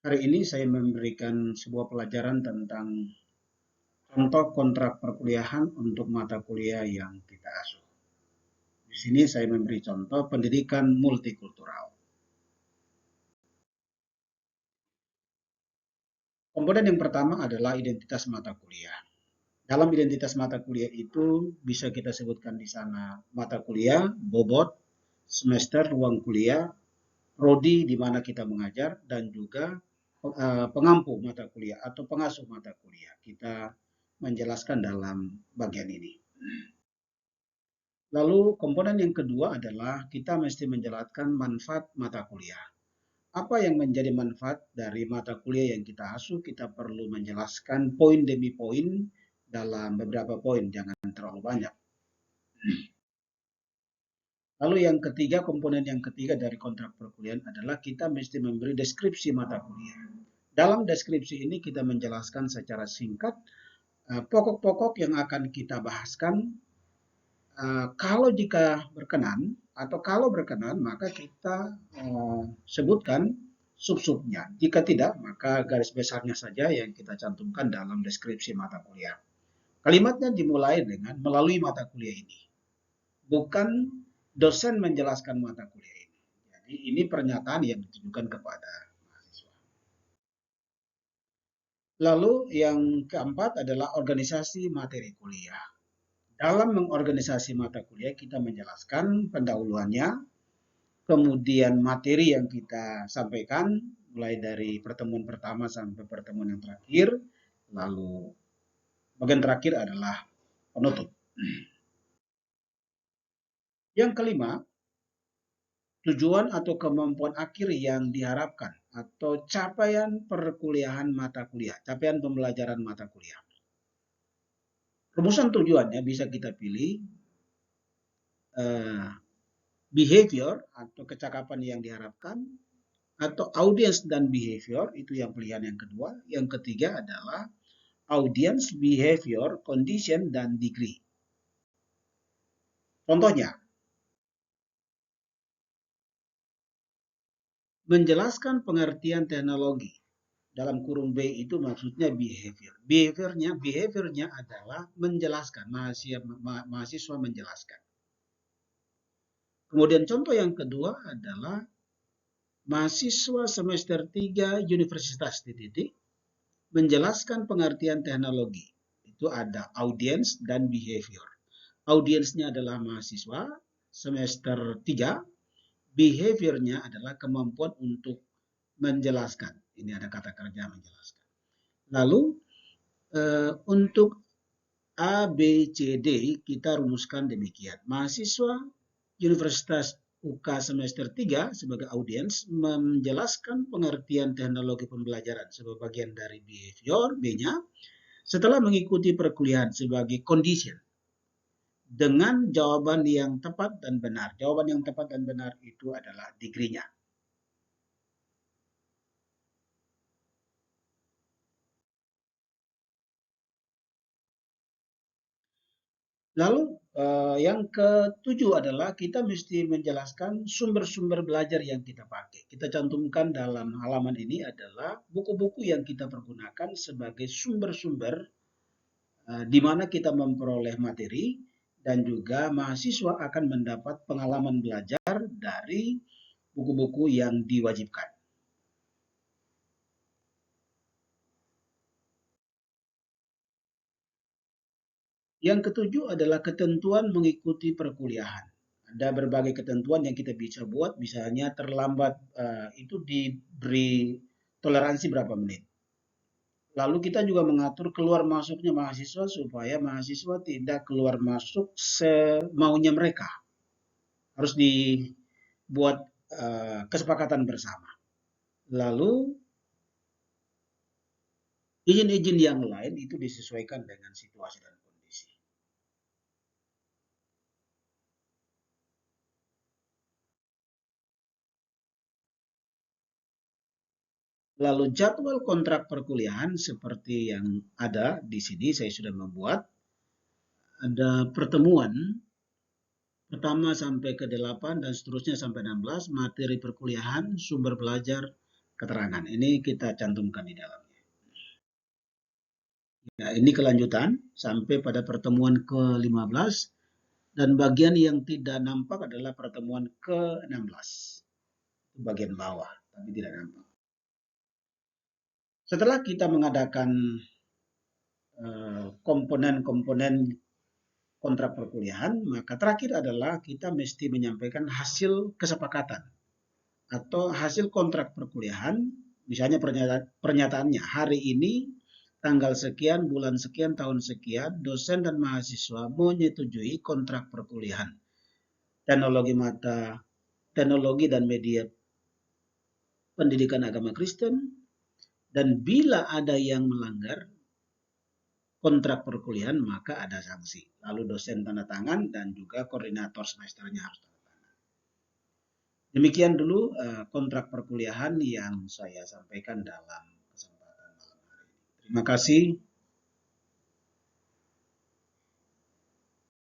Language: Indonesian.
Hari ini saya memberikan sebuah pelajaran tentang contoh kontrak perkuliahan untuk mata kuliah yang kita asuh. Di sini saya memberi contoh pendidikan multikultural. Komponen yang pertama adalah identitas mata kuliah. Dalam identitas mata kuliah itu bisa kita sebutkan di sana mata kuliah, bobot, semester, ruang kuliah, prodi di mana kita mengajar, dan juga pengampu mata kuliah atau pengasuh mata kuliah. Kita menjelaskan dalam bagian ini. Lalu komponen yang kedua adalah kita mesti menjelaskan manfaat mata kuliah. Apa yang menjadi manfaat dari mata kuliah yang kita asuh, kita perlu menjelaskan poin demi poin dalam beberapa poin, jangan terlalu banyak. Lalu yang ketiga, komponen yang ketiga dari kontrak perkuliahan adalah kita mesti memberi deskripsi mata kuliah. Dalam deskripsi ini kita menjelaskan secara singkat pokok-pokok yang akan kita bahaskan. Kalau jika berkenan atau kalau berkenan maka kita sebutkan sub-subnya. Jika tidak maka garis besarnya saja yang kita cantumkan dalam deskripsi mata kuliah. Kalimatnya dimulai dengan melalui mata kuliah ini. Bukan dosen menjelaskan mata kuliah ini. Jadi ini pernyataan yang ditujukan kepada mahasiswa. Lalu yang keempat adalah organisasi materi kuliah. Dalam mengorganisasi mata kuliah kita menjelaskan pendahuluannya, kemudian materi yang kita sampaikan mulai dari pertemuan pertama sampai pertemuan yang terakhir, lalu bagian terakhir adalah penutup. Yang kelima, tujuan atau kemampuan akhir yang diharapkan atau capaian perkuliahan mata kuliah, capaian pembelajaran mata kuliah. Rumusan tujuannya bisa kita pilih behavior atau kecakapan yang diharapkan, atau audience dan behavior, itu yang pilihan yang kedua. Yang ketiga adalah audience, behavior, condition, dan degree. Contohnya, menjelaskan pengertian teknologi. Dalam kurung B itu maksudnya behavior. Behaviornya adalah menjelaskan, mahasiswa menjelaskan. Kemudian contoh yang kedua adalah mahasiswa semester 3 Universitas titik menjelaskan pengertian teknologi. Itu ada audience dan behavior. Audiensnya adalah mahasiswa semester 3, behaviornya adalah kemampuan untuk menjelaskan. Ini ada kata kerja menjelaskan. Lalu untuk A, B, C, D kita rumuskan demikian. Mahasiswa Universitas UK semester 3 sebagai audiens menjelaskan pengertian teknologi pembelajaran sebagai bagian dari behavior, B-nya, setelah mengikuti perkuliahan sebagai condition dengan jawaban yang tepat dan benar. Jawaban yang tepat dan benar itu adalah degree-nya. Lalu yang ketujuh adalah kita mesti menjelaskan sumber-sumber belajar yang kita pakai. Kita cantumkan dalam halaman ini adalah buku-buku yang kita pergunakan sebagai sumber-sumber di mana kita memperoleh materi dan juga mahasiswa akan mendapat pengalaman belajar dari buku-buku yang diwajibkan. Yang ketujuh adalah ketentuan mengikuti perkuliahan. Ada berbagai ketentuan yang kita bisa buat, misalnya terlambat itu diberi toleransi berapa menit. Lalu kita juga mengatur keluar masuknya mahasiswa supaya mahasiswa tidak keluar masuk semaunya mereka. Harus dibuat kesepakatan bersama. Lalu izin-izin yang lain itu disesuaikan dengan situasi dan kondisi. Lalu jadwal kontrak perkuliahan seperti yang ada di sini saya sudah membuat. Ada pertemuan pertama sampai ke 8 dan seterusnya sampai 16, materi perkuliahan, sumber belajar, keterangan. Ini kita cantumkan di dalamnya. Ya, ini kelanjutan sampai pada pertemuan ke-15 dan bagian yang tidak nampak adalah pertemuan ke-16. Bagian bawah, tapi tidak nampak. Setelah kita mengadakan komponen-komponen kontrak perkuliahan, maka terakhir adalah kita mesti menyampaikan hasil kesepakatan atau hasil kontrak perkuliahan, misalnya pernyataannya hari ini tanggal sekian, bulan sekian, tahun sekian, dosen dan mahasiswa menyetujui kontrak perkuliahan teknologi dan media pendidikan agama Kristen, dan bila ada yang melanggar kontrak perkuliahan maka ada sanksi. Lalu dosen tanda tangan dan juga koordinator semesternya harus tanda tangan. Demikian dulu kontrak perkuliahan yang saya sampaikan dalam kesempatan malam hari ini. Terima kasih.